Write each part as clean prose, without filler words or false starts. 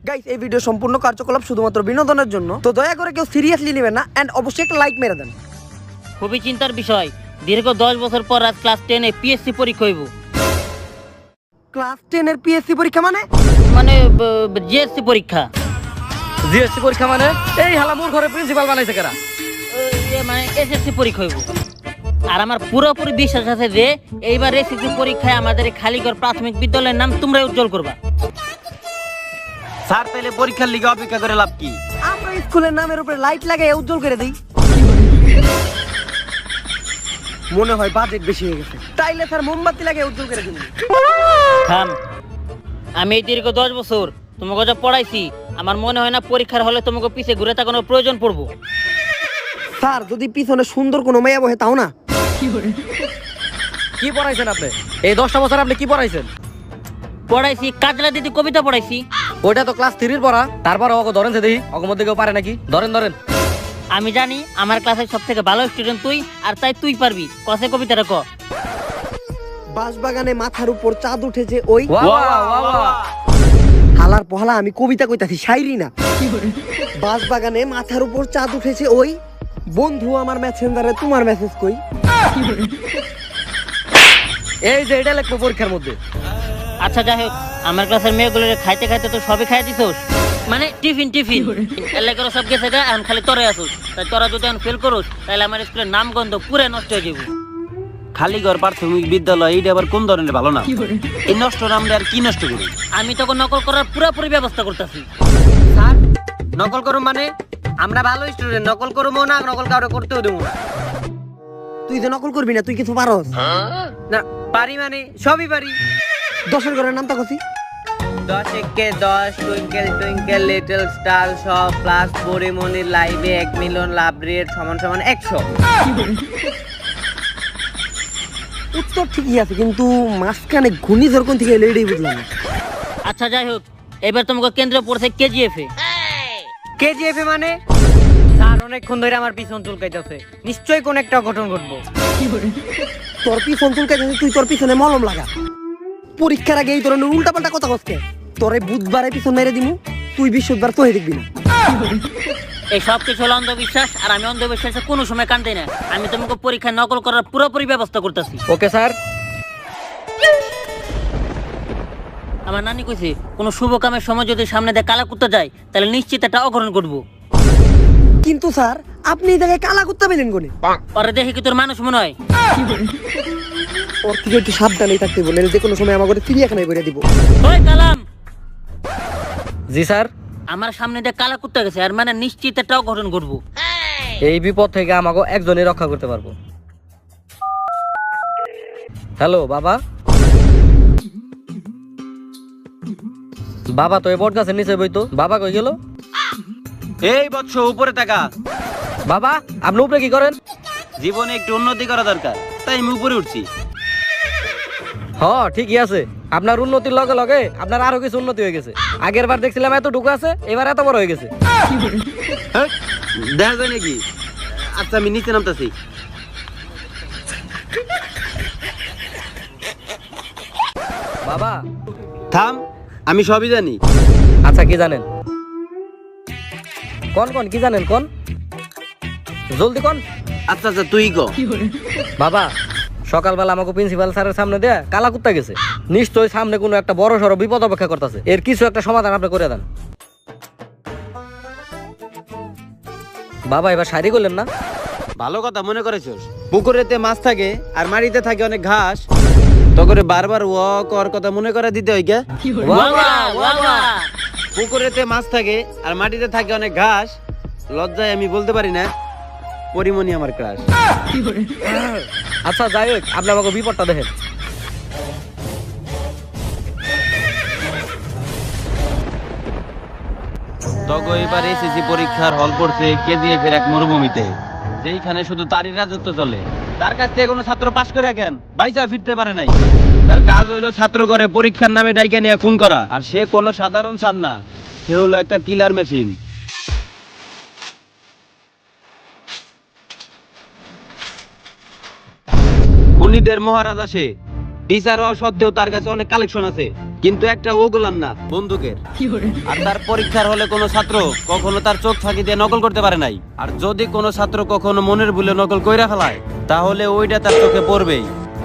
Guys এই video সম্পূর্ণ কার্যকলাপ শুধুমাত্র বিনোদনের জন্য, তো দয়া করে কেউ সিরিয়াসলি নেবেন না এন্ড অবশ্যই একটা লাইক মেরে দেন। খুবই চিন্তার বিষয়, দীর্ঘ 10 বছর পর আজ ক্লাস 10 এ পিএসসি পরীক্ষা হইব। ক্লাস 10 এর পিএসসি পরীক্ষা মানে জিএসসি পরীক্ষা। জিএসসি পরীক্ষা মানে এই হালামুর ঘরে প্রিন্সিপাল বানাইছে কেরা? মানে এসএসসি পরীক্ষা হইব। আর আমার পুরোপুরি বিশ্বাস আছে যে এইবার এসএসসি পরীক্ষায় আমাদের এই খালিগড় প্রাথমিক বিদ্যালয়ের নাম তোমরাই উজ্জ্বল করবা। স্যার তাইলে পরীক্ষার লিগে অপেক্ষা করে লাভ কি? আমরা স্কুলের নামের উপরে লাইট লাগাই উজ্জ্বল করে দেই। মনে হয় বাজেট বেশি হয়ে গেছে, তাইলে স্যার মোমবাতি লাগাই উজ্জ্বল করে দিন। থাম, আমি এই দীর্ঘ 10 বছর তোমাকে যা পড়াইছি, আমার মনে হয় না পরীক্ষার হলে তোমাকে পিছে ঘুরে তাকানোর প্রয়োজন পড়বো। স্যার যদি পিছনে সুন্দর কোনো মেয়ে বহে তাও না। কি পড়াইছেন আপনি? এই 10টা বছর আপনি কি পড়াইছেন? পড়াইছি কাজলা দিদি কবিতা পড়াইছি। ওইটা তো ক্লাস 3 এর পড়া। তারপর ওকে ধরেন সে দেখি, ওকে মধ্যে কেউ পারে নাকি? ধরেন ধরেন। আমি জানি আমার ক্লাসের সব থেকে ভালো স্টুডেন্ট তুই, আর তাই তুই পারবি। কসে কবিতাটা ক। বাঁশবাগানে মাথার উপর চাঁদ উঠেছে ওই। ওয়া ওয়া ওয়া ওয়া। হালার পহলা আমি কবিতা কইতাছি, শায়রি না। বাঁশবাগানে মাথার উপর চাঁদ উঠেছে ওই, বন্ধু আমার মেসেঞ্জারে তোমার মেসেজ কই। এই যে এটা লিখবো পরীক্ষার মধ্যে। আচ্ছা যাই হোক, আমার ক্লাসের মেয়েগুলোর খাইতে খাইতে তো সবই খাই দিছোস। মানে টিফিন এলে করে সব গেছে গা, এখন খালি তোরাই আসুস। তাই তোরা যদি এখন ফেল করুস তাহলে আমার স্কুলের নাম গন্ধ পুরে নষ্ট হয়ে যাবো। খালিগড় প্রাথমিক বিদ্যালয় এটা আবার কোন ধরনের ভালো না? এই নষ্ট নামটা আর কি নষ্ট করি? আমি তখন নকল করার পুরোপুরি ব্যবস্থা করতেছি। স্যার নকল করো মানে? আমরা ভালো স্টুডেন্ট, নকল করবো না, নকল কাউরে করতেও দেবো না। তুই যে নকল করবি না, তুই কিছু পারস না পারি মানে সবই পারি। 10 ঘরের নামটা কছি। 10 একে 10, টুইঙ্কেল টুইঙ্কেল লিটল স্টার, সব প্লাস পরিমণির লাইভে 1 মিলিয়ন লাভ রেট সমান সমান 100। উত্তর ঠিকই আছে, কিন্তু মাঝখানে ঘূর্ণিঝড় কোন থেকে এলো এটাই বুঝলাম না। আচ্ছা যাই হোক, এবার তোমাকে কেন্দ্র পড়ছে কেজিএফ এ। কেজিএফ মানে? স্যার অনেকক্ষণ ধরে আমার পিছন চুলকাইতেছে, নিশ্চয়ই কোন একটা অঘটন ঘটবো। তোর পিছন চুলকাইতেছে, তুই তোর পিছনে মলম লাগা। পরীক্ষার আগে এই ধরনের উল্টাপাল্টা কথা কসকে। তোরে বুধবারে পিছন মেরে দিমু, তুই বৃহস্পতিবার তোহে দেখবি না। এই সব কিছু হলো অন্ধবিশ্বাস, আর আমি অন্ধবিশ্বাসে কোনো সময় কান দেই না। আমি তোমাকে পরীক্ষা নকল করার পুরোপুরি ব্যবস্থা করতেছি। Okay sir. আমার নানি কইছে কোনো শুভ কামের সময় যদি সামনে দিয়ে কালা কুত্তা যায় তাহলে নিশ্চিত একটা অঘটন ঘটবো। কিন্তু স্যার আপনি এই জায়গায় কালা কুত্তা পেলেন কোনে? পরে দেখি কি তোর মানুষ মনে হয়। ওর থেকে একটু সাবধানেই থাকতে বলেন, যে কোনো সময় আমাকে চিড়িয়াখানায় করে দিব। ওই কালাম, জি স্যার। আমার সামনে দিয়ে কালা কুত্তা গেছে, আর মানে নিশ্চিত একটা অঘটন ঘটবো। এই বিপদ থেকে আমাকে একজনই রক্ষা করতে পারবো। হ্যালো বাবা। বাবা তো এই বট গাছের নিচে বইতো, বাবা কই গেল? এই বৎস উপরে তাকা। বাবা আপনি উপরে কি করেন? জীবনে একটু উন্নতি করা দরকার, তাই আমি উপরে উঠছি। ঠিকই আছে, আপনার উন্নতির লগে লগে আপনার আরো কিছু উন্নতি হয়ে গেছে। আগের বার দেখছিলাম এতটুকু আছে, এবার এত বড় হয়ে গেছে। হ্যাঁ, দেখা যায় নাকি? আচ্ছা আমি নিচে নামতাছি। বাবা থাম, আমি সবই জানি। আচ্ছা কি জানেন? কোন কি জানেন? কোন জলদি কোন। আচ্ছা আচ্ছা তুই গো। বাবা সকালবেলা আমাকে প্রিন্সিপাল স্যারের সামনে দেয়া কালা কুত্তা গেছে। নিশ্চয়ই সামনে কোনো একটা বড় সড়ো বিপদ অপেক্ষা করতেছে। এর কিছু একটা সমাধান আপনি করে দেন। বাবা এবার শাড়ি করলেন না? ভালো কথা মনে করেছিস। পুকুরেতে মাছ থাকে আর মাটিতে থাকে অনেক ঘাস, তো করে বারবার ওর কথা মনে করে দিতে হয় কে? পুকুরেতে মাছ থাকে আর মাটিতে থাকে অনেক ঘাস, লজ্জায় আমি বলতে পারি না পরিমণি আমার ক্রাশ। আচ্ছা যাই হোক, আপনি আমাকে বিপদটা দেখেন। তখন এবার এসএসসি পরীক্ষার হল পড়ছে কেজিএফ এর এক মরুভূমিতে, যেইখানে শুধু তারই রাজত্ব চলে। তার কাছ থেকে কোনো ছাত্র পাশ করে কেন বাইসা ফিরতে পারে নাই। তার কাজ হইলো ছাত্র করে পরীক্ষার নামে ডাইকা নিয়ে খুন করা। আর সে কোনো সাধারণ ছাদ না, সে হলো একটা কিলার মেশিন। খুনিদের মহারাজা সে। টিচার হওয়া সত্ত্বেও তার কাছে অনেক কালেকশন আছে। কিন্তু একটা ও গোলাম না, বন্দুকের। আর তার পরীক্ষার হলে কোনো ছাত্র কখনো তার চোখ ফাঁকি দিয়ে নকল করতে পারে নাই। আর যদি কোনো ছাত্র কখনো মনের ভুলে নকল কইরা ফেলায়, তাহলে ওইটা তার চোখে পড়বেই।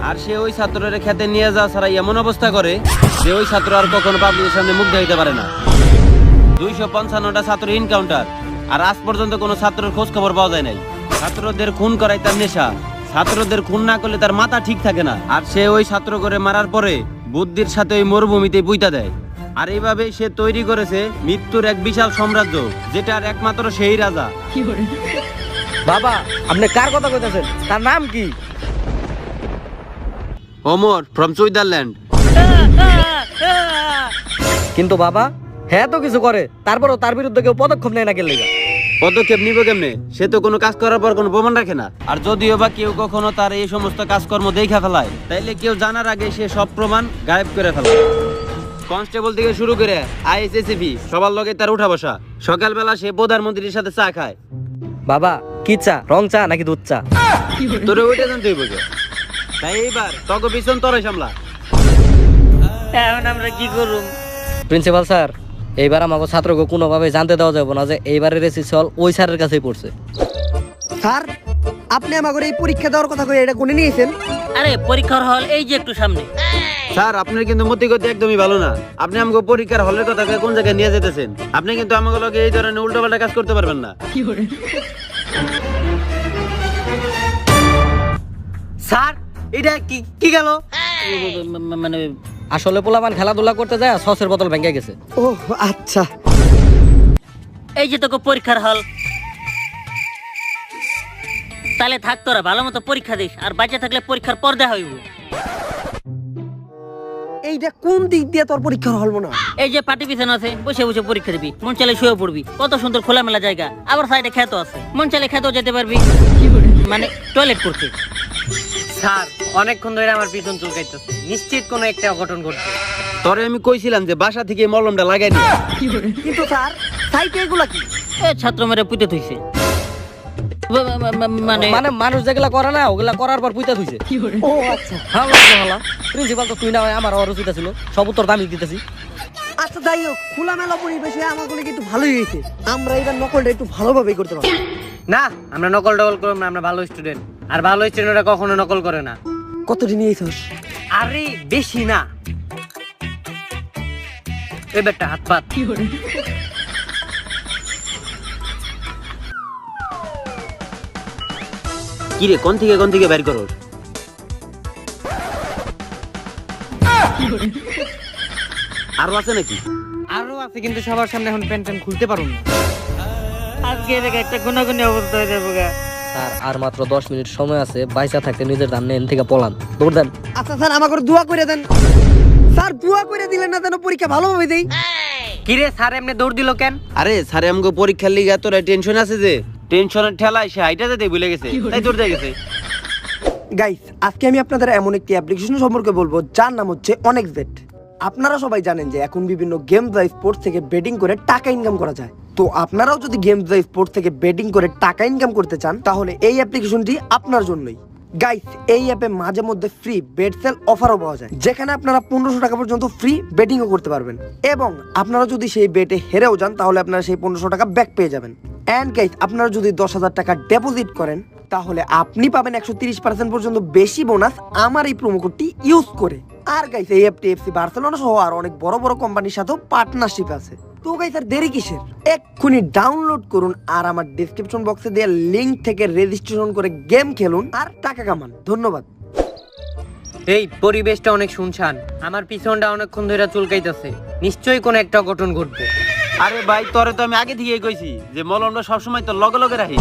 আর সে ওই ছাত্রের খেতে নিয়ে যাওয়া ছাড়া এমন অবস্থা করে যে ওই ছাত্র আর কখনো পাবলিকের সামনে মুখ দেখাইতে পারে না। 255টা ছাত্র ইনকাউন্টার, আর আজ পর্যন্ত কোনো ছাত্রের খোঁজ খবর পাওয়া যায় নাই। ছাত্রদের খুন করাই তার নেশা। ছাত্রদের খুন না করলে তার মাথা ঠিক থাকে না। আর সে ওই ছাত্র করে মারার পরে বুদ্ধির সাথে ওই মরুভূমিতে পুইতা দেয়। আর এইভাবে সে তৈরি করেছে মৃত্যুর এক বিশাল সাম্রাজ্য, যেটার একমাত্র সেই রাজা। বাবা, আপনি কার কথা কইতাছেন? তার নাম কি? Omar from Switzerland. কিন্তু বাবা, হ্যাঁ তো কিছু করে, তারপরও তার বিরুদ্ধে কেউ পদক্ষেপ নেয় না কেন লেগা? পদক্ষেপ নিবে কেমনে? সে তো কোনো কাজ করার পর কোনো প্রমাণ রাখে না। আর যদিও বা কেউ কখনো তার এই সমস্ত কাজকর্ম দেখা ফেলায়, তাইলে কেউ জানার আগে সে সব প্রমাণ গায়েব করে ফেলে। কনস্টেবল থেকে শুরু করে আইএসএসিপি সবার লগে তার উঠা বসা। সকালবেলা সে প্রধানমন্ত্রীর সাথে চা খায়। বাবা, কি চা? রং চা নাকি দুধ চা? তোরে ওইটা জানতেই বোঝে। তাই এইবার তক পিছন তোরে সামলা। এখন আমরা কি করুম? প্রিন্সিপাল স্যার, এইবার আমাকে ছাত্রকে কোনোভাবে জানতে দেওয়া যাবে না যে এইবারের এসএসসি হল ওই স্যারের কাছেই পড়ছে। স্যার, আপনি আমাকে এই পরীক্ষা দেওয়ার কথা কই এটা কোনে নিয়েছেন? আরে পরীক্ষার হল এই যে একটু সামনে। স্যার, আপনার কিন্তু মতিগতি একদমই ভালো না। আপনি আমাকে পরীক্ষার হলের কথা কয়ে কোন জায়গায় নিয়ে যেতেছেন? আপনি কিন্তু আমাকে লগে এই ধরনের উল্টোপাল্টা কাজ করতে পারবেন না। স্যার, এটা কি কি গেল? মানে আসলে পোলাপান খেলাধুলা করতে যায় সসের বোতল ভেঙে গেছে। ও আচ্ছা। এই যে তোকে পরীক্ষার হল, তাহলে থাক, তোরা ভালো মতো পরীক্ষা দিস। আর বাচ্চা থাকলে পরীক্ষার পর দেখা হইব। এইটা কোন দিক দিয়ে তোর পরীক্ষার হল না? এই যে পাটি পিছনে আছে, বসে বসে পরীক্ষা দিবি। মন চাইলে শুয়ে পড়বি, কত সুন্দর খোলামেলা জায়গা। আবার সাইডে খেতো আছে, মন চাইলে খেতেও যেতে পারবি, মানে টয়লেট করতে। স্যার, অনেকক্ষণ ধরে আমার পিছন চুলকাইতেছে, নিশ্চিত কোনো একটা অঘটন ঘটবে। তরে আমি কইছিলাম যে বাসা থেকে এই মলমটা লাগাই নি। কিন্তু স্যার, সাইটে এগুলা কি? এ ছাত্র মেরে পুঁতে থইছে। মানে মানে মানুষ যেগুলা করে না ওগুলা করার পর পুইতা থইছে। ও আচ্ছা। ভালো প্রিন্সিপাল তো তুই না হয় আমার অরুচিত ছিল, সব উত্তর দামি দিতেছি। আচ্ছা যাই হোক, খোলামেলা পরিবেশে আমাকে কিন্তু ভালোই হয়েছে। আমরা এবার নকলটা একটু ভালোভাবেই করতে পারবো। না, আমরা নকল টকল করব না, আমরা ভালো স্টুডেন্ট। আর ভালো স্টুডেন্টরা কখনো নকল করে না। কতটি নিয়েছিস? আরে বেশি না, এবারটা হাত পাত। কি রে, কোন থেকে বের করো? আরো আছে নাকি? আরো আছে, কিন্তু সবার সামনে এখন প্যান্ট খুলতে পারুন না। আজকে দেখে একটা গুণাগুণি অবস্থা হয়ে যাবো গা। স্যার, আর মাত্র 10 মিনিট সময় আছে, বাইসা থাকতে নিজের দাম নেন থেকে পলান, দৌড় দেন। আচ্ছা স্যার, আমাকে দোয়া করে দেন। স্যার, দোয়া করে দিলেন না যেন পরীক্ষা ভালোভাবে দেই। কিরে স্যার, এমনি দৌড় দিল কেন? আরে স্যার, আমাকে পরীক্ষার লিগে তোরা টেনশন আছে যে, টেনশনের ঠেলায় সে হাইটা যেতে ভুলে গেছে, তাই দৌড়তে গেছে। গাইস, আজকে আমি আপনাদের এমন একটি অ্যাপ্লিকেশন সম্পর্কে বলবো যার নাম হচ্ছে অনেক্সবেট। আপনারা সবাই জানেন যে এখন বিভিন্ন গেমস বা স্পোর্টস থেকে বেটিং করে টাকা ইনকাম করা যায়। তো আপনারাও যদি গেমস বা স্পোর্টস থেকে বেটিং করে টাকা ইনকাম করতে চান, তাহলে এই অ্যাপ্লিকেশনটি আপনার জন্যই। গাইস, এই অ্যাপে মাঝে মধ্যে ফ্রি বেট সেল অফারও পাওয়া যায়, যেখানে আপনারা 1500 টাকা পর্যন্ত ফ্রি বেটিংও করতে পারবেন। এবং আপনারা যদি সেই বেটে হেরেও যান, তাহলে আপনারা সেই 1500 টাকা ব্যাক পেয়ে যাবেন। এন্ড গাইস, আপনারা যদি 10,000 টাকা ডিপোজিট করেন, তাহলে আপনি পাবেন 130% পর্যন্ত বেশি বোনাস আমার এই প্রোমো কোডটি ইউজ করে। আর গাইস, এই অ্যাপটি এফসি বার্সেলোনা সহ আর অনেক বড় বড় কোম্পানির সাথেও পার্টনারশিপ আছে। তো গাইস, আর দেরি কিসের? এক্ষুনি ডাউনলোড করুন আর আমার ডেসক্রিপশন বক্সে দেওয়া লিংক থেকে রেজিস্ট্রেশন করে গেম খেলুন আর টাকা কামান। ধন্যবাদ। এই পরিবেশটা অনেক শুনশান, আমার পিছনটা অনেকক্ষণ ধরে চুলকাইতেছে, নিশ্চয়ই কোনো একটা অঘটন ঘটবে। আরে ভাই, তোরে তো আমি আগে থেকেই কইছি যে মলমটা সবসময় তো লগে লগে রাখি।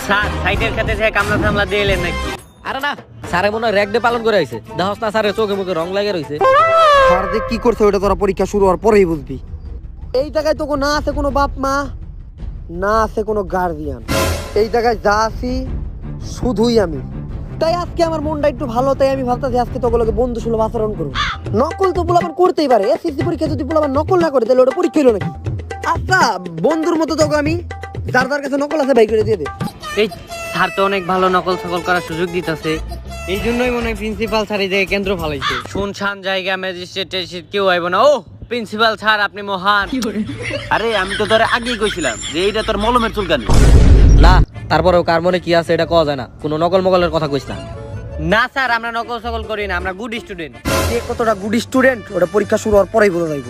স্যার, সাইডের খাতে থেকে কামলা থামলা দিয়ে এলেন নাকি? আরে না, স্যারে মনে হয় র্যাক ডে পালন করে আইছে। দেখছ না স্যারের চোখে মুখে রং লাগে রইছে। স্যার যে কি করছে ওটা তোরা পরীক্ষা শুরু হওয়ার পরেই বুঝবি। এই জায়গায় তো না আছে কোনো বাপ মা, না আছে কোনো গার্ডিয়ান। এই জায়গায় যা আছি শুধুই আমি। তাই আজকে আমার মনটা একটু ভালো, তাই আমি ভাবতেছি আজকে তোগুলোকে বন্ধু সুলভ আচরণ করবো। নকল তো পোলাপান করতেই পারে, এসএসসি পরীক্ষা যদি পোলাপান নকল না করে তাহলে ওটা পরীক্ষা হলো নাকি? আচ্ছা, বন্ধুর মতো তোকে আমি যার যার কাছে নকল আছে বাই করে দিয়ে দে। এই স্যার তো অনেক ভালো নকল সকল করার সুযোগ দিতেছে, এই জন্যই মনে হয় প্রিন্সিপাল স্যার এই জায়গায় কেন্দ্র ফালাইছে। শুনছান জায়গা ম্যাজিস্ট্রেটের সিট কেউ আইব না। ও প্রিন্সিপাল স্যার আপনি মহান। আরে আমি তো তোরে আগেই কইছিলাম যে এইটা তোর মলমের চুলকানি। না তারপরেও কার মনে কি আছে এটা কওয়া যায় না, কোনো নকল মকলের কথা কইস না। না স্যার আমরা নকল সকল করি না, আমরা গুড স্টুডেন্ট। কে কতটা গুড স্টুডেন্ট ওটা পরীক্ষা শুরু হওয়ার পরেই বোঝা যাইব।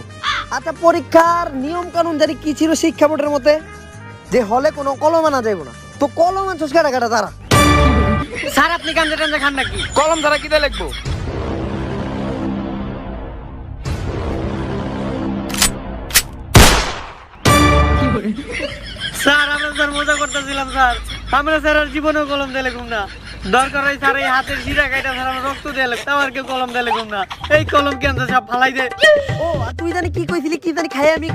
আচ্ছা, পরীক্ষার নিয়ম কানুন জানি কি ছিল শিক্ষা বোর্ডের মতে, যে হলে কোনো কলম আনা যাইব না, তো কলম আনছস কাটা কাটা তারা। স্যার আপনি গাঞ্জা টাঞ্জা খান নাকি? কলম ছাড়া কিটা লিখবো? স্যার আমরা স্যার মজা করতেছিলাম স্যার, আমরা স্যার আর জীবনেও কলম দিলে ঘুম না। দরকার হয় স্যার এই হাতের শিরা কাটা স্যার আমরা রক্ত দিয়ে লাগতো, আর কেউ কলম দিলে ঘুম না। এই কলম কেন সব ফালাই দে। ও আর তুই জানি কি কইছিলি, কি জানি খাই আমি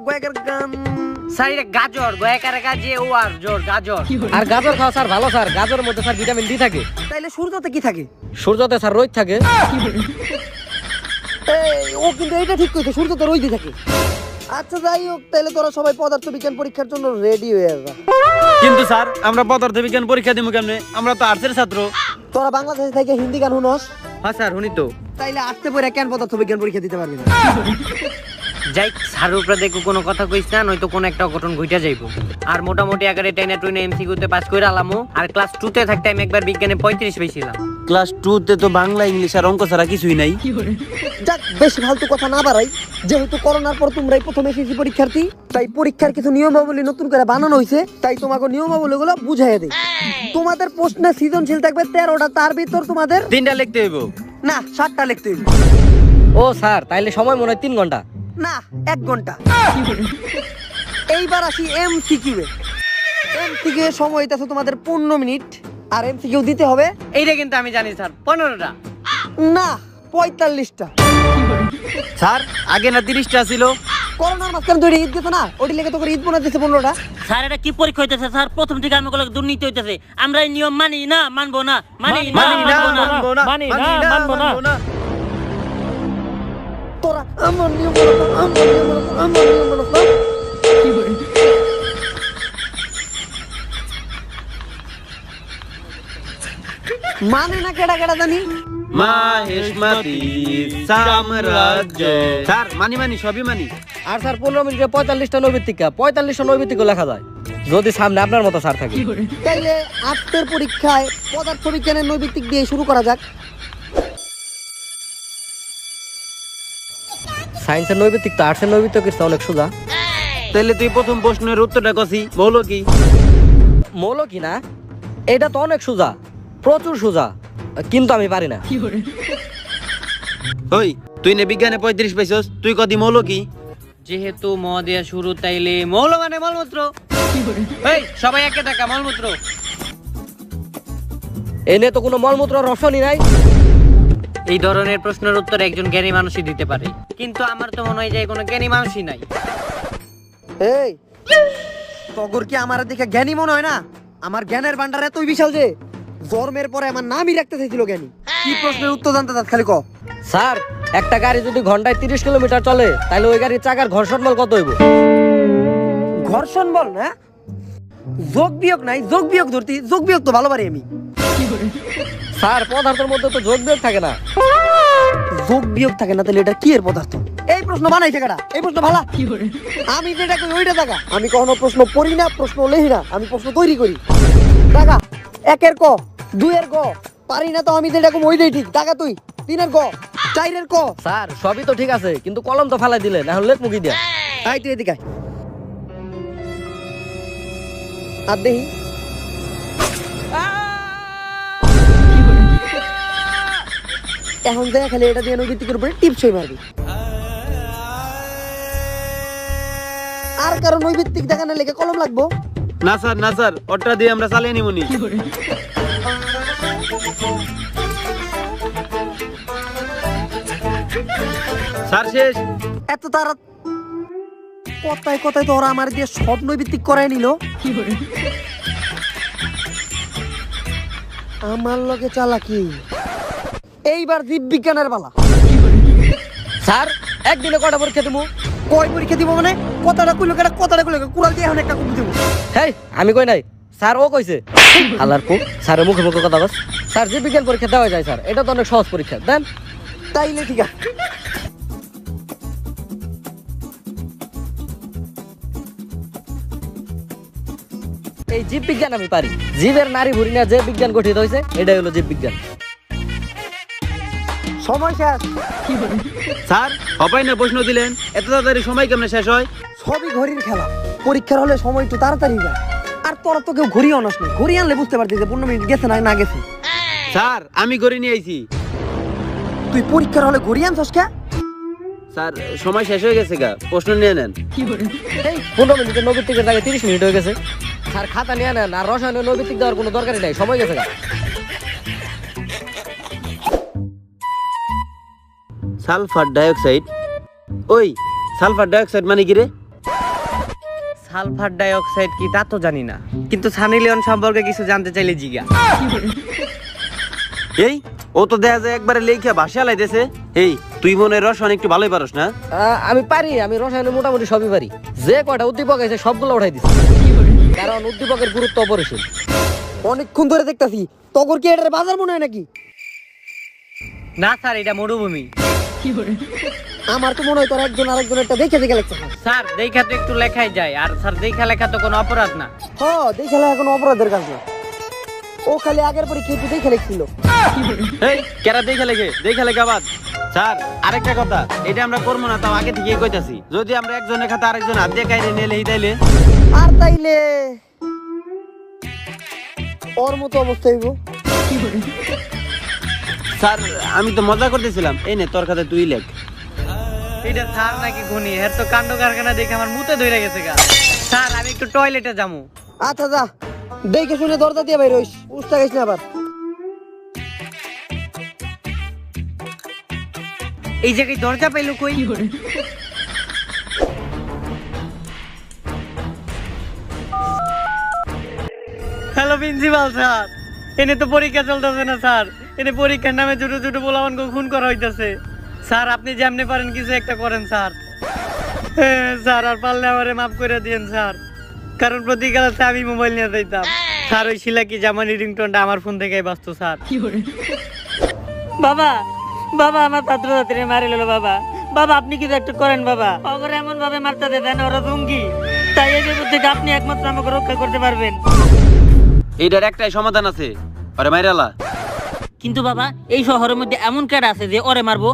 গোয়াকার গান। স্যার এটা গাজর, গয়াকারে গাজে ও আর জোর গাজর। আর গাজর খাওয়া স্যার ভালো স্যার, গাজরের মধ্যে স্যার ভিটামিন ডি থাকে। তাইলে সূর্যতে কি থাকে? সূর্যতে স্যার রোদ থাকে। এই ও কিন্তু এটা ঠিক কইছে, সূর্যতে রইতে থাকে। আচ্ছা যাই হোক, তাইলে তোরা সবাই পদার্থ বিজ্ঞান পরীক্ষার জন্য রেডি হয়ে যা। কিন্তু স্যার আমরা পদার্থ বিজ্ঞান পরীক্ষা দিব কেমনে? আমরা তো আর্টসের ছাত্র। তোরা বাংলাদেশ থেকে হিন্দি গান শুনস, হ্যাঁ স্যার শুনি তো। তাইলে আসতে পরে কেন পদার্থ বিজ্ঞান পরীক্ষা দিতে পারবি না? যাই স্যারের উপরে দেখো কোনো কথা কইস না, নয়তো কোনো একটা অঘটন ঘইটা যাইবো। আর মোটামুটি আকারে 10 টুইনে এমসিকিউতে পাস করে আলামু। আর ক্লাস 2 তে থাকতে আমি একবার বিজ্ঞানে 35 পেয়েছিলাম। ক্লাস 2 তে তো বাংলা ইংলিশ আর অঙ্ক ছাড়া কিছুই নাই। যাক, বেশি ফালতু কথা না বাড়াই, যেহেতু করোনার পর তোমরাই প্রথম এসএসসি পরীক্ষার্থী, তাই পরীক্ষার কিছু নিয়মাবলী নতুন করে বানানো হয়েছে, তাই তোমাকে নিয়মাবলীগুলো বুঝাইয়া দেই। তোমাদের প্রশ্নে সৃজনশীল থাকবে 13টা, তার ভিতর তোমাদের 3টা লিখতে হইব। না 7টা লিখতে হইবে। ও স্যার তাইলে সময় মনে হয় 3 ঘন্টা। না 1 ঘন্টা। এইবার আসি এমসিকিউ এ। এমসিকিউ এর সময় হইতাছে তোমাদের 15 মিনিট, আর এমসিকিউ দিতে হবে এইটা কিন্তু আমি জানি স্যার 15টা। না 45টা। স্যার আগে না 30টা ছিল। করোনার মাঝখানে দুইটা ঈদ গেছে না, ওটি লেগে তোকে ঈদ বোনাস দিচ্ছে 15টা। স্যার এটা কি পরীক্ষা হইতেছে স্যার? প্রথম থেকে আমি গুলো দুর্নীতি হইতেছে। আমরা এই নিয়ম মানি না, মানবো না, মানি না, মানবো না, মানি না, মানবো না। তোরা আমার নিয়ম মানো না, আমার নিয়ম মানো না, আমার নিয়ম মানো না। মানে না কেডা কেডা জানি। মাহেশমতি সাম্রাজ্য। স্যার মানি সবই মানি। আর স্যার 15 মিনিটে 45টা নৈবিত্তিকা, 45টা নৈবিত্তিক লেখা যায় যদি সামনে আপনার মতো স্যার থাকে। তাইলে আর্টসের পরীক্ষায় পদার্থ বিজ্ঞানের নৈবিত্তিক দিয়ে শুরু করা যাক। সায়েন্সের নৈবিত্তিক তো আর্টসের নৈবিত্তিক অনেক সোজা। তাহলে তুই প্রথম প্রশ্নের উত্তরটা কসি বলো কি? মৌল কি না, এটা তো অনেক সোজা, প্রচুর সোজা, কিন্তু আমি পারি না। ওই তুই নে বিজ্ঞানে 35 পাইছস, তুই কদি মৌল কি? যেহেতু ম দেয়া শুরু, তাইলে মৌল মানে মলমূত্র। এই সবাই একে দেখা মলমূত্র। এনে তো কোনো মলমূত্র রসনই নাই। এই ধরনের প্রশ্নের উত্তর একজন জ্ঞানী মানুষই দিতে পারে, কিন্তু আমার তো মনে হয় যে কোনো জ্ঞানী মানুষই নাই। এই তগর কি আমার দেখে জ্ঞানী মনে হয় না? আমার জ্ঞানের ভান্ডার এতই বিশাল যে জন্মের পরে আমার নামই রাখতে চাইছিল জ্ঞানী। কি প্রশ্নের উত্তর জানতে চাস খালি ক। স্যার একটা গাড়ি যদি ঘন্টায় 30 কিলোমিটার চলে তাহলে ওই গাড়ির চাকার ঘর্ষণ বল কত হইব? ঘর্ষণ বল না, যোগ বিয়োগ নাই, যোগ বিয়োগ ধরতি, যোগ বিয়োগ তো ভালো পারি আমি। স্যার পদার্থের মধ্যে তো যোগ বিয়োগ থাকে না। যোগ বিয়োগ থাকে না, তাহলে এটা কি এর পদার্থ? এই প্রশ্ন বানাইছে কারা? এই প্রশ্ন ভালা। আমি যেটা কই ওইটা দেখা। আমি কখনো প্রশ্ন পড়ি না, প্রশ্ন লেখি না, আমি প্রশ্ন তৈরি করি। দেখা 1 ক, 2 ক পারি না, তো আমি যেটা কই ওইটাই ঠিক। দেখা তুই 3 ক, 4 ক। স্যার সবই তো ঠিক আছে, কিন্তু কলম তো ফালাই দিলেন, এখন লেখ মুখি দিয়া। আই তুই এদিকে আয়। আর দেখি এখন দেখা খালি এটা দিয়ে নৈবিত্তিকের উপরে টিপসই মারবি। আর কারণ নৈবিত্তিক দেখানোর লেগে কলম লাগবো না স্যার ওটা দিয়ে আমরা চালিয়ে নিমুনি। স্যার শেষ। এত তারা কথায় কথায় তো ওরা আমার দিয়ে সব নৈবিত্তিক করাই নিল। আমার লগে চালাকি। এইবার জীববিজ্ঞানের পালা। স্যার একদিনে কটা পরীক্ষা দেবো? কয় পরীক্ষা দিব মানে? কথাটা কইলো কেটা, কথাটা কইলো কুড়াল দিয়ে এখন একটা কপি দেবো। হেই আমি কই নাই, স্যার ও কইছে আল্লাহর পো স্যারের মুখে মুখে কথা বস স্যার জীববিজ্ঞান পরীক্ষা দেওয়া যায় স্যার এটা তো অনেক সহজ পরীক্ষা দেন তাইলে ঠিক আছে। এই জীববিজ্ঞান আমি পারি জীবের নারী ভুঁড়ি নিয়ে যে বিজ্ঞান গঠিত হয়েছে এটাই হলো জীববিজ্ঞান সময় শেষ। স্যার হবাই না প্রশ্ন দিলেন, এত তাড়াতাড়ি সময় কেমনে শেষ হয়? সবই ঘড়ির খেলা, পরীক্ষার হলে সময় একটু তাড়াতাড়ি যায়। আর তোরা তো কেউ ঘড়ি আনস না, ঘড়ি আনলে বুঝতে পারতিস যে 15 মিনিট গেছে না গেছে। স্যার আমি করে নিয়ে আইছি। তুই পরীক্ষার হলে ঘড়ি আনছস কে? স্যার সময় শেষ হয়ে গেছে গা, প্রশ্ন নিয়ে নেন। এই 15 মিনিটে নৈবিত্তিকের জায়গায় 30 মিনিট হয়ে গেছে স্যার খাতা নিয়ে নেন আর রসায়নে নৈবিত্তিক দেওয়ার কোনো দরকারই নাই সময় গেছে গা সালফার ডাইঅক্সাইড, ওই সালফার ডাইঅক্সাইড মানে কি রে? সালফার ডাইঅক্সাইড কি তা তো জানি না, কিন্তু সানি লিওন সম্পর্কে কিছু জানতে চাইলে জিজ্ঞা। এই ও তো দেখা যায় একবারে লেখা ভাষা লাইতেছে। এই তুই মনে হয় রসায়ন একটু ভালোই পারস না? আমি পারি, আমি রসায়নে মোটামুটি সবই পারি। যে কয়টা উদ্দীপক আছে সবগুলো উঠাই দিচ্ছি, কারণ উদ্দীপকের গুরুত্ব অপরিসীম। অনেকক্ষণ ধরে দেখতাছি, তখন কি এটার বাজার মনে হয় নাকি? না স্যার, এটা মরুভূমি। আমার তো মনে হয় তোর একজন আরেকজনেরটা দেখে দেখে লেখছে। স্যার দেখা তো একটু লেখাই যায়, আর স্যার দেখা লেখা তো কোনো অপরাধ না। হ্যাঁ, দেখে লেখা কোনো অপরাধের কাজ না। ও খালি আগের পরীক্ষা একটু দেখে লেখছিল। এই কেরা দেখে লেখা বাদ। স্যার আরেকটা কথা, এটা আমরা করবো না, তাও আগে থেকেই কইতাছি। যদি আমরা একজনের খাতা আরেকজন হাত দিয়ে কাইরে নিয়ে লেহি তাইলে আর তাইলে ওর মতো অবস্থা হইব। স্যার আমি তো মজা করতেছিলাম। এই নে তোর খাতা তুই লেখ। এটা স্যার নাকি গুনি, এর তো কাণ্ড কারখানা দেখে আমার মুতে ধরে গেছে গা। স্যার আমি একটু টয়লেটে যাবো। আচ্ছা যা, দেখে শুনে দরজা দিয়ে বাইরে হইস, উস্তা গেছ না আবার। এই জায়গায় দরজা পাইলো কই? হ্যালো প্রিন্সিপাল স্যার, এনে তো পরীক্ষা চলতেছে না স্যার। এনে পরীক্ষার নামে ছোট ছোট পোলাপানকে খুন করা হইতাছে। স্যার আপনি যেমনি পারেন কিছু একটা করেন স্যার। স্যার আর পারলে আমারে মাফ করে দিয়েন স্যার, কারণ প্রতি ক্লাসে আমি মোবাইল নিয়ে যাইতাম। স্যার ওই শিলাকি জামানি রিংটোনটা আমার ফোন থেকেই বাঁচতো স্যার। বাবা বাবা আমার ছাত্রছাত্রী মারি লো বাবা। বাবা আপনি কিছু একটা করেন বাবা, ওরা এমন ভাবে মারতে দেন, ওরা জঙ্গি। তাই এই বিপদ থেকে আপনি একমাত্র আমাকে রক্ষা করতে পারবেন। এইটার একটাই সমাধান আছে, আরে মাইরালা। কিন্তু বাবা এই শহরের মধ্যে এমন কেডা আছে যে ওরে মারবো?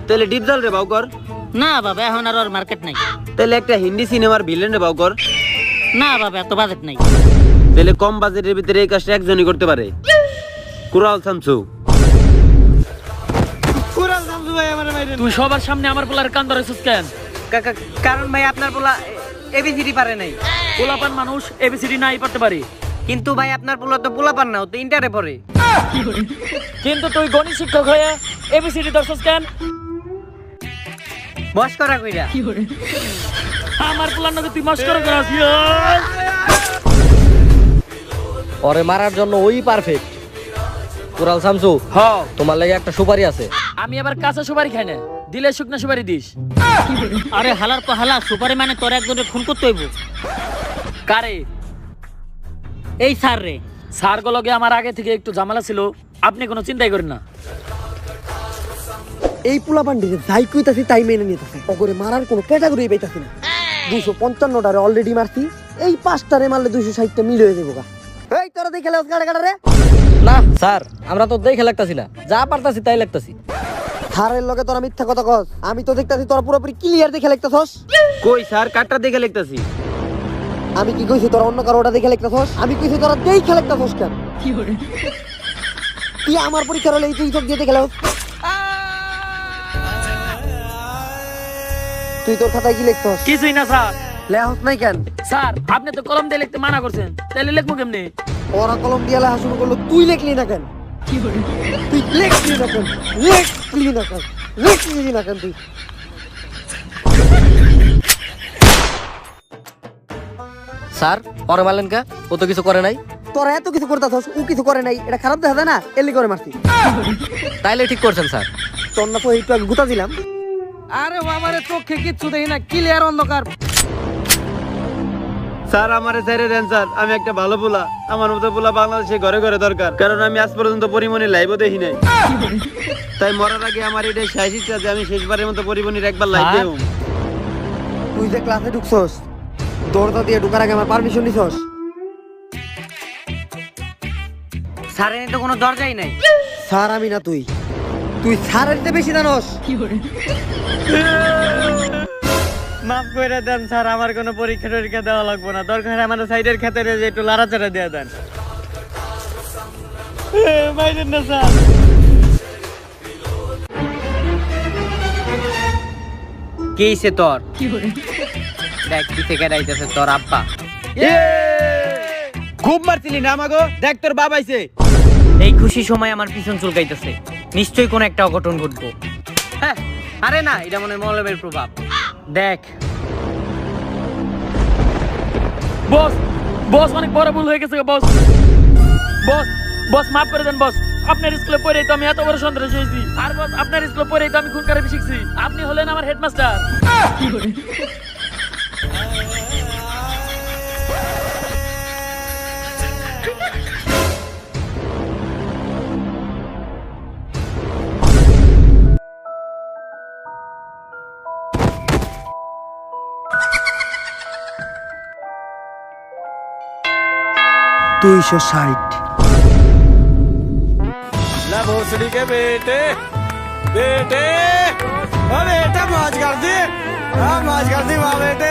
তাহলে ডিপজল রে বাউকর। না বাবা এখন আর ওর মার্কেট নাই। তাহলে একটা হিন্দি সিনেমার ভিলেন রে বাউকর। না বাবা এত বাজেট নাই। তাহলে কম বাজেটের ভিতরে এই কাজটা একজনই করতে পারে, কুরাল শামসু। তুই সবার সামনে আমার পোলার কান ধরেছিস কেন? কারণ ভাই আপনার পোলা এবিসিডি পারে নাই। পোলাপান মানুষ এবিসিডি নাই পারতে পারি, কিন্তু ভাই আপনার পোলা তো পোলাপান না, ও তো ইন্টারে পড়ে। কিন্তু তুই গণিত শিক্ষক হয়ে এবিসিডি ধরছিস কেন? বস করা কইরা। আমার পোলার নাকি তুই মস্করা করাস? ওরে মারার জন্য ওই পারফেক্ট। কুরাল শামসু, হ্যাঁ তোমার লাগে একটা সুপারি আছে। আমি আবার কাঁচা সুপারি খাই না, দিলে শুকনা সুপারি দিস। আরে হালার তো হালা, সুপারি মানে তোর একজনের খুন করতে হইব। কারে? এই স্যার রে। স্যার গুলোকে আমার আগে থেকে একটু ঝামেলা ছিল, আপনি কোনো চিন্তাই করেন না। এই পোলা পান্ডিতে যাই কইতাছি তাই মেনে নিতেছে, ওগরে মারার কোনো ক্যাটাগরি পাইতাছি না। 255টারে অলরেডি মারছি, এই 5টারে মারলে 260টা মিল হয়ে যাবো গা। এই তোরা দেখে লেস গাড়া গাড়া রে। না স্যার, আমরা তো দেখে লাগতাছি না, যা পারতাছি তাই লাগতাছি। স্যারের লগে তোরা মিথ্যা কথা কস, আমি তো দেখতাছি তোরা পুরোপুরি ক্লিয়ার দেখে লিখতাছস। কই স্যার কাটটা দেখে লিখতাছি। আমি কি কইছি তোরা অন্য কারোটা দেখে লিখতাছস? আমি কইছি তোরা দেখে লিখতাছস কেন? তুই আমার পরীক্ষার হলে এই তুই চোখ দিয়ে দেখে লেস। তুই তোর খাতায় কি লিখছস? কিছুই না স্যার। লেখস নাই কেন? স্যার আপনি তো কলম দিয়ে লিখতে মানা করছেন, তাহলে লিখবো কেমনি? ওরা কলম দিয়ে লেখা শুরু করলো, তুই লিখলি না কেন? তুই লিখলি না কেন? লিখলি না কেন? লিখলি না কেন তুই? স্যার ওরে মারলেন কা? ও তো কিছু করে নাই। তোরা এত কিছু করতাছস, ও কিছু করে নাই, এটা খারাপ দেখা যায় না? এলি করে মারছি। তাইলে ঠিক করছেন স্যার। তোর না তো একটু আগে গুতা দিলাম। আরে বাবারে চোখে কিচ্ছু দেখি না, ক্লিয়ার অন্ধকার। স্যার আমারে ছেড়ে দেন স্যার, আমি একটা ভালো পোলা, আমার মতো পোলা বাংলাদেশে ঘরে ঘরে দরকার, কারণ আমি আজ পর্যন্ত পরিমণির লাইভও দেখি নাই। তাই মরার আগে আমার এটাই শেষ ইচ্ছা যে আমি শেষবারের মতো পরিমণির একবার লাইভ দেব। তুই যে ক্লাসে ঢুকছস, দরজা দিয়ে ঢুকার আগে আমার পারমিশন নিছস? স্যার এনে তো কোনো দরজাই নাই। স্যার আমি না তুই, তুই স্যারের চেয়ে বেশি জানোস। মাফ করে দেন স্যার, আমার কোনো পরীক্ষা টরীক্ষা দেওয়া লাগবে না, দরকার হয় আমাদের সাইডের খেতে একটু লাড়াচাড়া দিয়ে দেন। বাইরেন না স্যার। কি হইছে তোর? দেখ কি থেকে রাইতেছে তোর আব্বা। খুব মারছিলি না আমাগো, দেখ তোর বাবা আইছে। এই খুশি সময় আমার পিছন চুলকাইতেছে, নিশ্চয়ই কোন একটা অঘটন ঘটবো। হ্যাঁ, আরে না, এটা মনে হয় মৌলবের প্রভাব। দেখ বস বস অনেক বড় ভুল হয়ে গেছে বস। বস বস মাফ করে দেন বস। আপনার স্কুলে পড়েই তো আমি এত বড় সন্ত্রাসী হয়েছি। আর বস আপনার স্কুলে পড়েই তো আমি খুন খারাপি শিখছি। আপনি হলেন আমার হেডমাস্টার। দুইশো 60। ला भोसड़ी के बेटे बेटे, अरे बेटा मौज कर दी, हाँ मौज कर दी वाह बेटे।